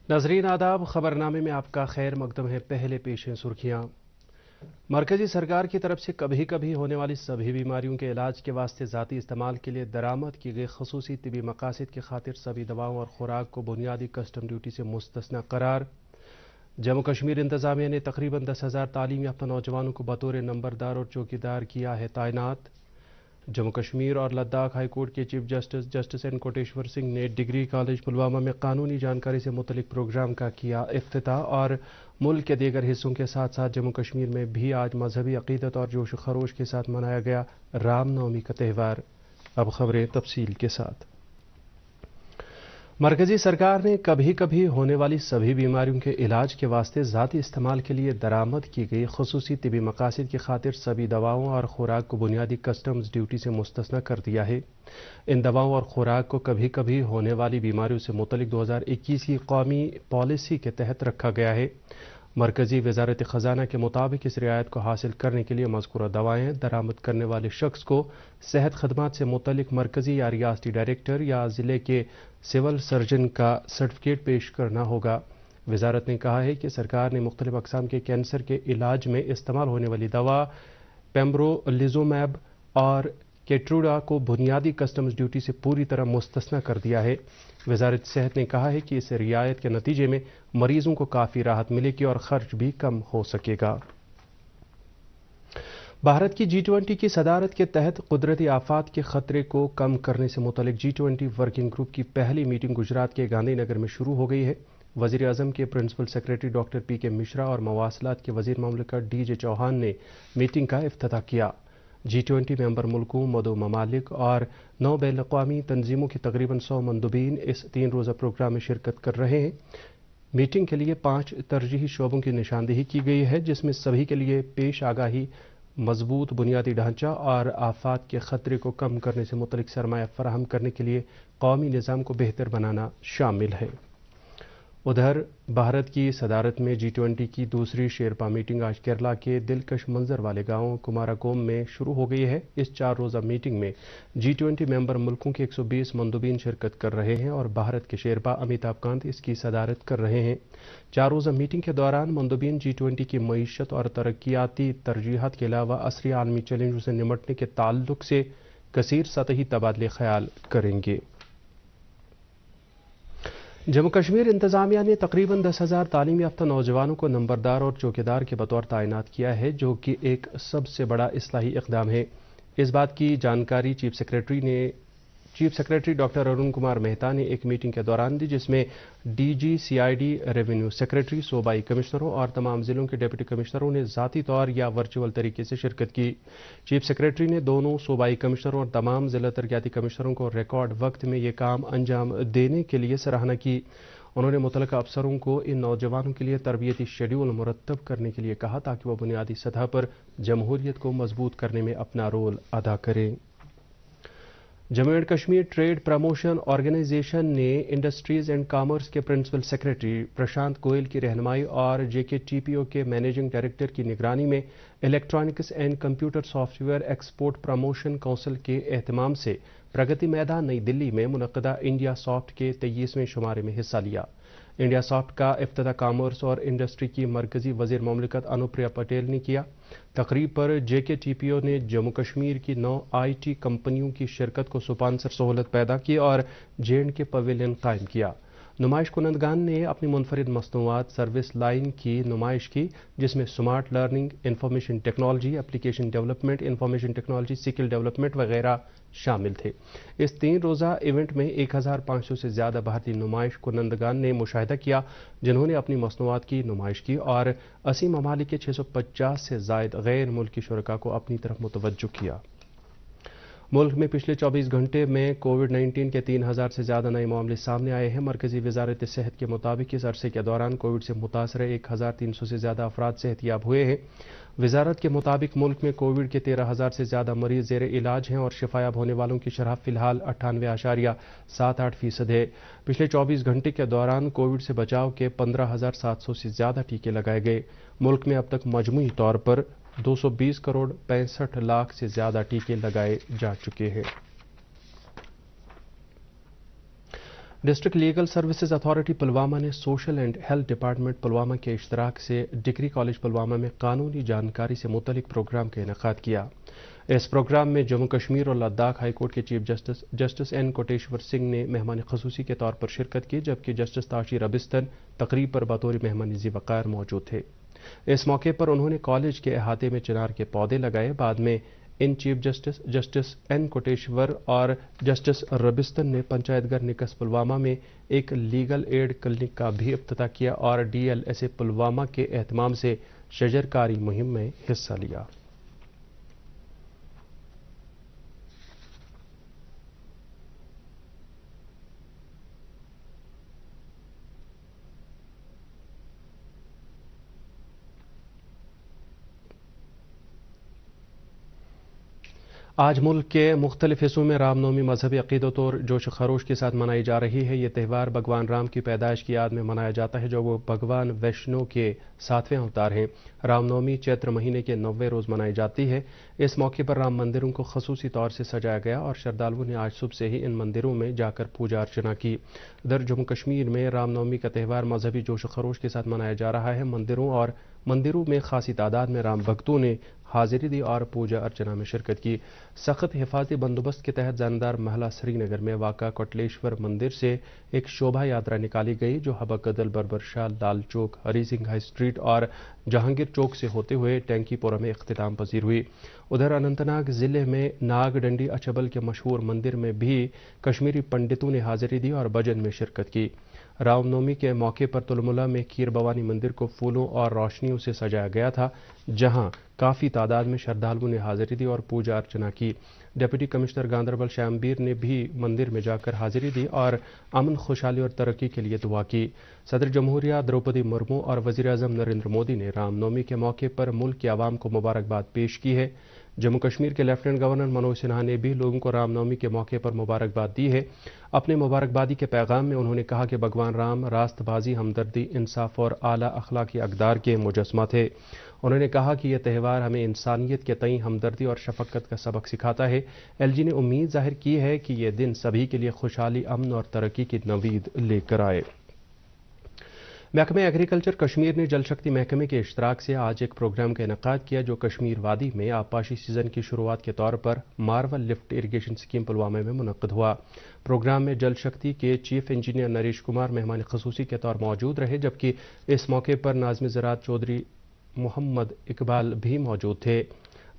नाजरीन आदाब, खबरनामे में आपका खैर मकदम है। पहले पेश हैं सुर्खियां। मरकजी सरकार की तरफ से कभी कभी होने वाली सभी बीमारियों के इलाज के वास्ते ज़ाती इस्तेमाल के लिए दरामद की गई खसूसी तिबी मकासद की खातिर सभी दवाओं और खुराक को बुनियादी कस्टम ड्यूटी से मुस्तस्ना करार। जम्मू कश्मीर इंतजामिया ने तकरीबन 10,000 तालीम याफ्ता नौजवानों को बतौर नंबरदार और चौकीदार किया है तैनात। जम्मू कश्मीर और लद्दाख हाई कोर्ट के chief justice justice N Koteshwar Singh ने डिग्री कॉलेज पुलवामा में कानूनी जानकारी से मुतलिक प्रोग्राम का किया इफ्तिताह। और मुल्क के दीगर हिस्सों के साथ साथ जम्मू कश्मीर में भी आज मजहबी अकीदत और जोश खरोश के साथ मनाया गया रामनवमी का त्यौहार। अब खबरें तफसील के साथ। मरकजी सरकार ने कभी कभी होने वाली सभी बीमारियों के इलाज के वास्ते ज़ाती इस्तेमाल के लिए दरामद की गई खसूसी तिबी मकासद की खातिर सभी दवाओं और खुराक को बुनियादी कस्टम्स ड्यूटी से मुस्तस्ना कर दिया है। इन दवाओं और खुराक को कभी कभी होने वाली बीमारियों से मुतलिक 2021 की कौमी पॉलिसी के तहत रखा गया है। मरकजी वजारत खजाना के मुताबिक इस रियायत को हासिल करने के लिए मज़कूरा दवाएं दरामद करने वाले शख्स को सेहत खदमात से मुतलिक मरकजी या रियासती डायरेक्टर या ज़िले के सिविल सर्जन का सर्टिफिकेट पेश करना होगा। वजारत ने कहा है कि सरकार ने मुख्तलिफ अक़साम के कैंसर के इलाज में इस्तेमाल होने वाली दवा पेम्ब्रोलिजुमैब और केट्रूडा को बुनियादी कस्टम्स ड्यूटी से पूरी तरह मुस्तस्ना कर दिया है। वजारत सेहत ने कहा है कि इस रियायत के नतीजे में मरीजों को काफ़ी राहत मिलेगी और खर्च भी कम हो सकेगा। भारत की G20 की सदारत के तहत कुदरती आफात के खतरे को कम करने से मुतलिक G20 वर्किंग ग्रुप की पहली मीटिंग गुजरात के गांधी नगर में शुरू हो गई है। वज़ीर आज़म के principal secretary doctor PK Mishra और मवासलात के वज़ीर ममलिकत DJ चौहान ने मीटिंग का इफ्तिताह किया। G20 मेंबर मुल्कों, मदो ममालिक और 9 बैन-अक़वामी तंजीमों के तकरीबन 100 मंदुबीन इस 3 रोज़ा प्रोग्राम में शिरकत कर रहे हैं। मीटिंग के लिए 5 तरजीही शोबों की निशानदेही की गई है, जिसमें सभी के लिए पेश आगाही, मजबूत बुनियादी ढांचा और आफात के खतरे को कम करने से मुतलिक सरमाया फराहम करने के लिए कौमी निज़ाम को बेहतर बनाना शामिल है। उधर भारत की सदारत में G20 की दूसरी शेरपा मीटिंग आज केरला के दिलकश मंजर वाले गांव कुमाराकोम में शुरू हो गई है। इस 4 रोज़ा मीटिंग में G20 मेंबर मुल्कों के 120 मंदुबीन शिरकत कर रहे हैं और भारत के शेरपा अमिताभ कांत इसकी सदारत कर रहे हैं। 4 रोज़ा मीटिंग के दौरान मंदुबीन G20 की मईशत और तरक्याती तरजीहात के अलावा असरी आलमी चैलेंजों से निमटने के ताल्लुक से कसीर सतही तबादले ख्याल करेंगे। जम्मू कश्मीर इंतजामिया ने तकरीबन 10,000 तालीम याफ्ता नौजवानों को नंबरदार और चौकीदार के बतौर तैनात किया है, जो कि एक सबसे बड़ा इस्लाही इक़दाम है। इस बात की जानकारी chief secretary doctor Arun Kumar Mehta ने एक मीटिंग के दौरान दी, जिसमें DG CID, रेवेन्यू सेक्रेटरी, सूबाई कमिश्नरों और तमाम ज़िलों के डिप्टी कमिश्नरों ने ज़ाती तौर या वर्चुअल तरीके से शिरकत की। चीफ सेक्रेटरी ने दोनों सूबाई कमिश्नरों और तमाम ज़िला तरक्याती कमिश्नरों को रिकॉर्ड वक्त में ये काम अंजाम देने के लिए सराहना की। उन्होंने मुतलका अफसरों को इन नौजवानों के लिए तरबियती शेड्यूल मुरतब करने के लिए कहा, ताकि वह बुनियादी सतह पर जमहूरियत को मजबूत करने में अपना रोल अदा करें। Jammu and Kashmir trade promotion organisation ने इंडस्ट्रीज एंड कॉमर्स के प्रिंसिपल सेक्रेटरी प्रशांत गोयल की रहनुमाई और JKTPO के मैनेजिंग डायरेक्टर की निगरानी में electronics and computer software export promotion council के एहतमाम से प्रगति मैदान नई दिल्ली में मुनक़दा इंडिया सॉफ्ट के 23वें शुमारे में हिस्सा लिया। इंडिया सॉफ्ट का इफ्तिताह कॉमर्स और इंडस्ट्री की मरकजी वज़ीर ममलिकत अनुप्रिया पटेल ने किया। तकरीब पर JKTPO ने जम्मू कश्मीर की 9 IT कंपनियों की शिरकत को स्पॉन्सर सहूलत पैदा की और J&K पवेलियन कायम किया। नुमाइश कुनंदगान ने अपनी मुनफरिद मसनूआत सर्विस लाइन की नुमाइश की, जिसमें smart learning, information technology, application development, information technology, skill development वगैरह शामिल थे। इस 3 रोज़ा इवेंट में 1,500 से ज़्यादा भारतीय नुमाइश कुनंदगान ने मुशाहिदा किया, जिन्होंने अपनी मसनूआत की नुमाइश की और 80 ममालिक के 650 से ज़ायद गैर मुल्की शुरका को अपनी तरफ मुतवज्जो किया। मुल्क में पिछले 24 घंटे में कोविड-19 के 3,000 से ज़्यादा नए मामले सामने आए हैं। मरकजी वजारत सेहत के मुताबिक इस अरसे के दौरान कोविड से मुतासर 1,300 से ज़्यादा अफराद सेहतियाब हुए हैं। वजारत के मुताबिक मुल्क में कोविड के 13,000 से ज़्यादा मरीज ज़ेर इलाज हैं और शिफायाब होने वालों की शरह फ़िलहाल 98.78% है। पिछले 24 घंटे के दौरान कोविड से बचाव के 15,700 से ज़्यादा टीके लगाए गए। मुल्क में अब तक मजमूई तौर पर 220 करोड़ 65 लाख से ज़्यादा टीके लगाए जा चुके हैं। District legal services authority Pulwama ने social and health department Pulwama के इश्तराक से डिग्री कॉलेज पुलवामा में कानूनी जानकारी से मुतल्लिक प्रोग्राम का इनेकाद किया। इस प्रोग्राम में जम्मू कश्मीर और लद्दाख हाईकोर्ट के chief justice N Koteshwar Singh ने मेहमान खसूसी के तौर पर शिरकत की, जबकि जस्टिस ताशी रबिस्तन तकरीब पर बतौर मेहमान ज़ी-वक़ार मौजूद थे। इस मौके पर उन्होंने कॉलेज के अहाते में चिनार के पौधे लगाए। बाद में इन चीफ जस्टिस एन कोटेश्वर और जस्टिस रबिस्तन ने पंचायतघर निकस पुलवामा में एक लीगल एड क्लिनिक का भी इफ्तिताह किया और DLSA पुलवामा के एहतमाम से शजरकारी मुहिम में हिस्सा लिया। आज मुल्क के मुख्तलिफ हिस्सों में रामनवमी मजहबी अकीदत और जोश खरोश के साथ मनाई जा रही है। ये त्यौहार भगवान राम की पैदाइश की याद में मनाया जाता है, जो वो भगवान वैष्णो के 7वें अवतार हैं। रामनवमी चैत्र महीने के 9वें रोज़ मनाई जाती है। इस मौके पर राम मंदिरों को खसूसी तौर से सजाया गया और श्रद्धालुओं ने आज सुबह से ही इन मंदिरों में जाकर पूजा अर्चना की। इधर जम्मू कश्मीर में रामनवमी का त्यौहार मजहबी जोश खरोश के साथ मनाया जा रहा है। मंदिरों में खासी तादाद में राम भक्तों ने हाजिरी दी और पूजा अर्चना में शिरकत की। सख्त हिफाजती बंदोबस्त के तहत जानदार महला श्रीनगर में वाक़ा कोटलेश्वर मंदिर से एक शोभा यात्रा निकाली गई, जो हबक गदल, बरबर शाह, लाल चौक, हरी सिंह हाई स्ट्रीट और जहांगीर चौक से होते हुए टैंकीपोरा में इख्तिताम पजीर हुई। उधर अनंतनाग जिले में नागडंडी अचबल के मशहूर मंदिर में भी कश्मीरी पंडितों ने हाजिरी दी और भजन में शिरकत की। रामनवमी के मौके पर तुलमुला में खीर भवानी मंदिर को फूलों और रोशनियों से सजाया गया था, जहां काफ़ी तादाद में श्रद्धालुओं ने हाजिरी दी और पूजा अर्चना की। डिप्टी कमिश्नर गांधरबल श्यामबीर ने भी मंदिर में जाकर हाजिरी दी और अमन, खुशहाली और तरक्की के लिए दुआ की। सदर जमहूरिया द्रौपदी मुर्मू और वज़ीर-ए-आज़म नरेंद्र मोदी ने रामनवमी के मौके पर मुल्क की आवाम को मुबारकबाद पेश की है। जम्मू कश्मीर के लेफ्टिनेंट गवर्नर मनोज सिन्हा ने भी लोगों को रामनवमी के मौके पर मुबारकबाद दी है। अपने मुबारकबादी के पैगाम में उन्होंने कहा कि भगवान राम रास्तबाजी, हमदर्दी, इंसाफ और आला अखलाकी अक़दार के मुजस्समा थे। उन्होंने कहा कि यह त्यौहार हमें इंसानियत के तईं हमदर्दी और शफ़क़त का सबक सिखाता है। LG ने उम्मीद जाहिर की है कि यह दिन सभी के लिए खुशहाली, अमन और तरक्की की नवीद लेकर आए। महकमे एग्रीकल्चर कश्मीर ने जल शक्ति महकमे के इश्तराक से आज एक प्रोग्राम का इनेकाद किया, जो कश्मीर वादी में आबपाशी सीजन की शुरुआत के तौर पर Marvel lift irrigation scheme Pulwama में मुनक्किद हुआ। प्रोग्राम में जल शक्ति के चीफ इंजीनियर नरेश कुमार मेहमान खसूसी के तौर मौजूद रहे, जबकि इस मौके पर नाज़िम ज़राअत चौधरी मोहम्मद इकबाल भी मौजूद थे।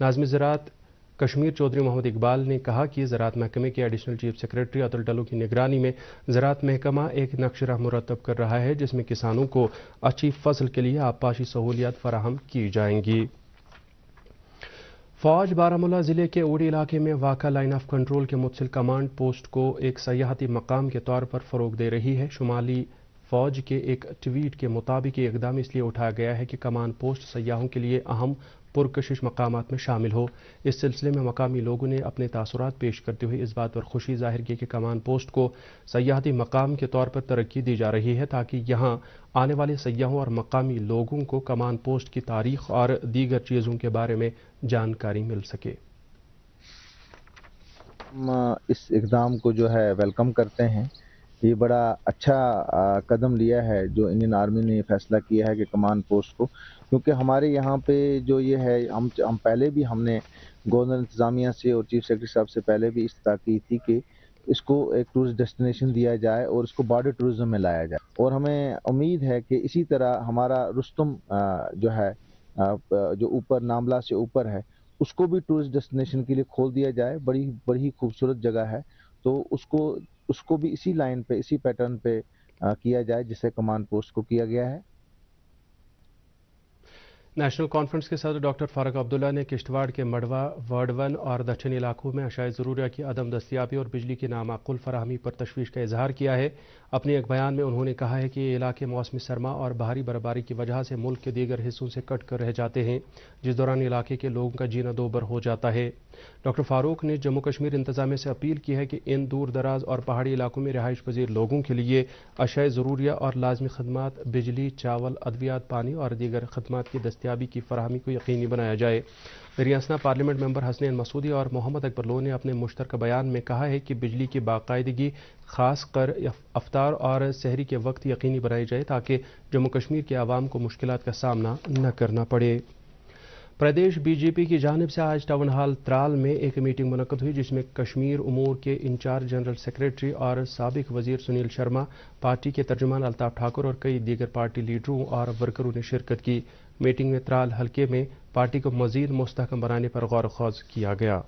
नाज़िम ज़राअत कश्मीर चौधरी मोहम्मद इकबाल ने कहा कि ज़राअत महकमे के एडिशनल चीफ सेक्रेटरी अतुल डल्लू की निगरानी में ज़राअत महकमा एक नक्शा मुरतब कर रहा है, जिसमें किसानों को अच्छी फसल के लिए आबपाशी सहूलियात फराहम की जाएंगी। फौज बारामूला ज़िले के उड़ी इलाके में वाक़ा लाइन ऑफ कंट्रोल के मुतसिल कमांड पोस्ट को एक सयाहती मकाम के तौर पर फ़रोग दे रही है। शुमाली फौज के एक ट्वीट के मुताबिक ये इकदाम इसलिए उठाया गया है कि कमान पोस्ट सयाहों के लिए अहम पुरकशिश मकामात में शामिल हो। इस सिलसिले में मकामी लोगों ने अपने तासुरात पेश करते हुए इस बात पर खुशी जाहिर की कि कमान पोस्ट को सयाहती मकाम के तौर पर तरक्की दी जा रही है, ताकि यहाँ आने वाले सयाहों और मकामी लोगों को कमान पोस्ट की तारीख और दीगर चीज़ों के बारे में जानकारी मिल सके। हम इस इक़दाम को जो है वेलकम करते हैं। ये बड़ा अच्छा कदम लिया है जो इंडियन आर्मी ने फैसला किया है कि कमांड पोस्ट को, क्योंकि हमारे यहाँ पे जो ये है हम पहले भी हमने गवर्नर इंतज़ामिया से और चीफ सेक्रेटरी साहब से पहले भी इस्तः की थी कि इसको एक टूरिस्ट डेस्टिनेशन दिया जाए और इसको बॉर्डर टूरिज्म में लाया जाए। और हमें उम्मीद है कि इसी तरह हमारा रुस्तम जो है जो ऊपर नामला से ऊपर है, उसको भी टूरिस्ट डेस्टिनेशन के लिए खोल दिया जाए। बड़ी खूबसूरत जगह है, तो उसको भी इसी लाइन पे, इसी पैटर्न पे किया जाए जिससे कमांड पोस्ट को किया गया है। नेशनल कॉन्फ्रेंस के सदर डॉक्टर फारूक अब्दुल्ला ने किश्तवाड़ के मड़वा, वार्ड 1 और दक्षिणी इलाकों में अशाए ज़रूरिया की अदम दस्तियाबी और बिजली की नामाकुल फराहमी पर तशवीश का इजहार किया है। अपने एक बयान में उन्होंने कहा है कि ये इलाके मौसमी सरमा और भारी बर्फबारी की वजह से मुल्क के दीगर हिस्सों से कट कर रह जाते हैं, जिस दौरान इलाके के लोगों का जीना दोबर हो जाता है। डॉक्टर फारूक ने जम्मू कश्मीर इंतजामिया से अपील की है कि इन दूर दराज और पहाड़ी इलाकों में रिहाइश पजीर लोगों के लिए अशाए ज़रूरिया और लाजमी खदमात, बिजली, चावल, अद्वियात, पानी और दीगर खदमात की दस्तियाबी دستیابی کی فراہمی کو یقینی بنایا جائے۔ ریاسنا پارلیمنٹ ممبر حسنین مسعودی اور محمد اکبر لو نے اپنے مشترکہ بیان میں کہا ہے کہ بجلی کی باقاعدگی خاص کر افطار اور سحری کے وقت یقینی بنائی جائے تاکہ جموں کشمیر کے عوام کو مشکلات کا سامنا نہ کرنا پڑے۔ پردیش بی جے پی کی جانب سے آج ٹاؤن ہال ترال میں ایک میٹنگ منعقد ہوئی جس میں کشمیر امور کے انچارج جنرل سیکریٹری اور سابق وزیر سنیل شرما، پارٹی کے ترجمان الطاف ٹھاکر اور کئی دیگر پارٹی لیڈروں اور ورکروں نے شرکت کی۔ میٹنگ میں ترال حلقے میں پارٹی کو مزید مستحکم بنانے پر غور و خوض کیا گیا۔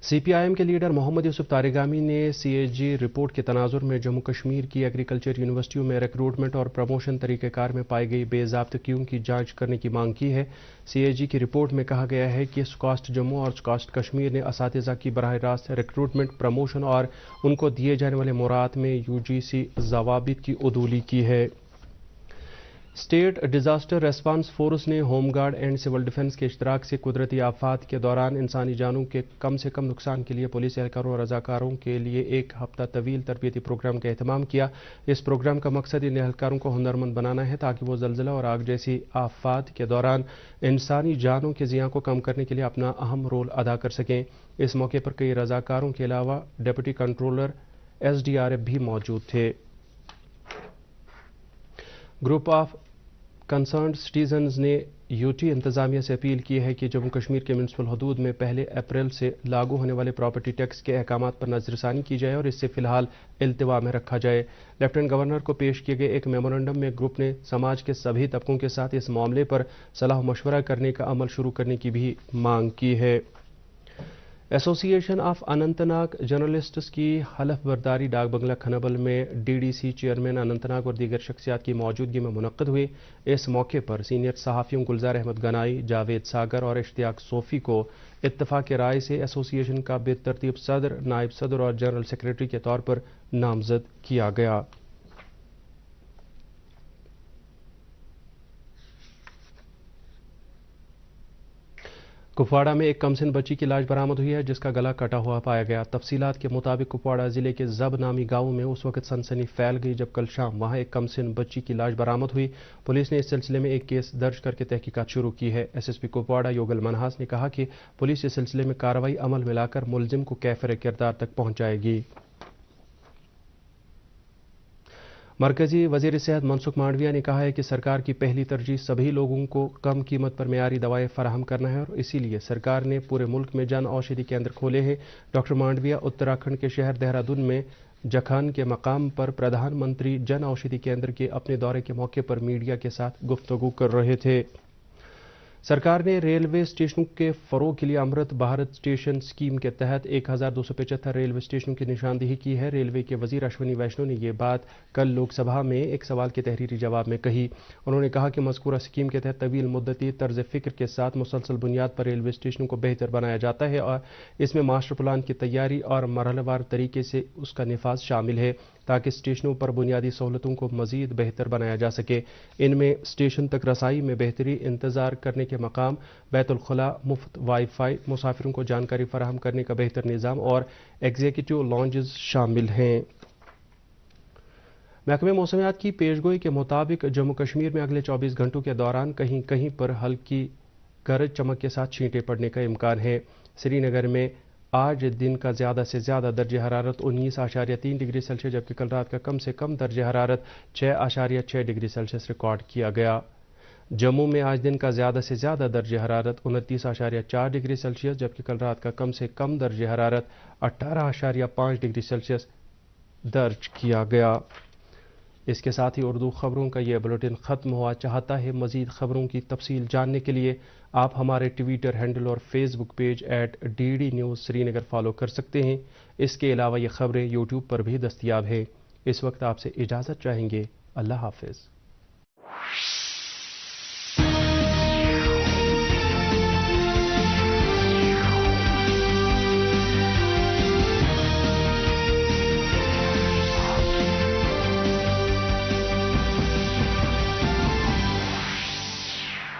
سی پی آئی ایم کے لیڈر محمد یوسف تارگامی نے سی اے جی رپورٹ کے تناظر میں جموں کشمیر کی ایگریکلچر یونیورسٹیوں میں ریکروٹمنٹ اور پروموشن طریقہ کار میں پائی گئی بے ضابطگیوں کی جانچ کرنے کی مانگ کی ہے۔ سی اے جی کی رپورٹ میں کہا گیا ہے کہ سکاسٹ جموں اور سکاسٹ کشمیر نے اساتذہ کی براہ راست ریکروٹمنٹ، پروموشن اور ان کو دیے جانے والے مراعات میں یو جی سی ضوابط کی عدولی کی ہے۔ اسٹیٹ ڈیزاسٹر ریسپانس فورس نے home guard and civil defence کے اشتراک سے قدرتی آفات کے دوران انسانی جانوں کے کم سے کم نقصان کے لیے پولیس اہلکاروں اور رضاکاروں کے لیے ایک ہفتہ طویل تربیتی پروگرام کا اہتمام کیا۔ اس پروگرام کا مقصد ان اہلکاروں کو ہنرمند بنانا ہے تاکہ وہ زلزلہ اور آگ جیسی آفات کے دوران انسانی جانوں کے زیاں کو کم کرنے کے لیے اپنا اہم رول ادا کر سکیں۔ اس موقع پر کئی رضاکاروں کے علاوہ deputy controller S D R F بھی موجود تھے۔ گروپ آف کنسرنڈ سٹیزنز نے یو ٹی انتظامیہ سے اپیل کی ہے کہ جموں کشمیر کے میونسپل حدود میں 1 اپریل سے لاگو ہونے والے پراپرٹی ٹیکس کے احکامات پر نظر ثانی کی جائے اور اس سے فی الحال التوا میں رکھا جائے۔ لیفٹیننٹ گورنر کو پیش کیے گئے ایک میمورنڈم میں گروپ نے سماج کے سبھی طبقوں کے ساتھ اس معاملے پر صلاح و مشورہ کرنے کا عمل شروع کرنے کی بھی مانگ کی ہے۔ ایسوسی ایشن آف اننت ناگ جرنلسٹس کی حلف برداری ڈاک بنگلہ کھنبل میں D D C chairman Anantnag اور دیگر شخصیات کی موجودگی میں منعقد ہوئی۔ اس موقع پر سینئر صحافیوں گلزار احمد گنائی، جاوید ساگر اور اشتیاق صوفی کو اتفاق رائے سے ایسوسی ایشن کا بالترتیب صدر، نائب صدر اور جنرل سیکریٹری کے طور پر نامزد کیا گیا۔ کپواڑہ میں ایک کمسن بچی کی لاش برآمد ہوئی ہے جس کا گلا کٹا ہوا پایا گیا۔ تفصیلات کے مطابق کپواڑہ ضلع کے زب نامی گاؤں میں اس وقت سنسنی پھیل گئی جب کل شام وہاں ایک کمسن بچی کی لاش برآمد ہوئی۔ پولیس نے اس سلسلے میں ایک کیس درج کر کے تحقیقات شروع کی ہے۔ S S P Kupwara یوگل Minhas نے کہا کہ پولیس اس سلسلے میں کارروائی عمل میں لا کر ملزم کو کیفر کردار تک پہنچائے گی۔ مرکزی وزیر صحت منسکھ مانڈویا نے کہا ہے کہ سرکار کی پہلی ترجیح سبھی لوگوں کو کم قیمت پر معیاری دوائیں فراہم کرنا ہے اور اسی لیے سرکار نے پورے ملک میں جن اوشدھی کیندر کھولے ہیں۔ ڈاکٹر مانڈویا اتراکھنڈ کے شہر دہرادون میں جکھان کے مقام پر پردھان منتری جن اوشدھی کیندر کے اپنے دورے کے موقع پر میڈیا کے ساتھ گفتگو کر رہے تھے۔ سرکار نے ریلوے اسٹیشنوں کے فروغ کے لیے امرت بھارت اسٹیشن اسکیم کے تحت 1275 ریلوے اسٹیشنوں کی نشاندہی کی ہے۔ ریلوے کے وزیر اشونی ویشنو نے یہ بات کل لوک سبھا میں ایک سوال کے تحریری جواب میں کہی۔ انہوں نے کہا کہ مذکورہ اسکیم کے تحت طویل مدتی طرز فکر کے ساتھ مسلسل بنیاد پر ریلوے اسٹیشنوں کو بہتر بنایا جاتا ہے اور اس میں ماسٹر پلان کی تیاری اور مرحلہ وار طریقے سے اس کا نفاذ شامل ہے تاکہ اسٹیشنوں پر بنیادی سہولتوں کو مزید بہتر بنایا جا سکے۔ ان میں اسٹیشن تک رسائی میں بہتری، انتظار کرنے کے مقام، بیت الخلاء، مفت وائی فائی، مسافروں کو جانکاری فراہم کرنے کا بہتر نظام اور ایگزیکٹو لاؤنجز شامل ہیں۔ محکمہ موسمیات کی پیشگوئی کے مطابق جموں کشمیر میں اگلے 24 گھنٹوں کے دوران کہیں کہیں پر ہلکی گرج چمک کے ساتھ چھینٹیں پڑنے کا امکان ہے۔ سری نگر میں آج دن کا زیادہ سے زیادہ درجہ حرارت 19.3 ڈگری سیلسیس جبکہ کل رات کا کم سے کم درجہ حرارت 6.6 ڈگری سیلسیس ریکارڈ کیا گیا۔ جموں میں آج دن کا زیادہ سے زیادہ درجہ حرارت 29.4 ڈگری سیلسیس جبکہ کل رات کا کم سے کم درجہ حرارت 18.5 ڈگری سیلسیس درج کیا گیا۔ اس کے ساتھ ہی اردو خبروں کا یہ بلیٹن ختم ہوا۔ چاہتا ہے مزید خبروں کی تفصیل جاننے کے لیے آپ ہمارے ٹویٹر ہینڈل اور Facebook page @DD News Srinagar follow کر سکتے ہیں۔ اس کے علاوہ یہ خبریں یوٹیوب پر بھی دستیاب ہیں۔ اس وقت آپ سے اجازت چاہیں گے۔ اللہ حافظ۔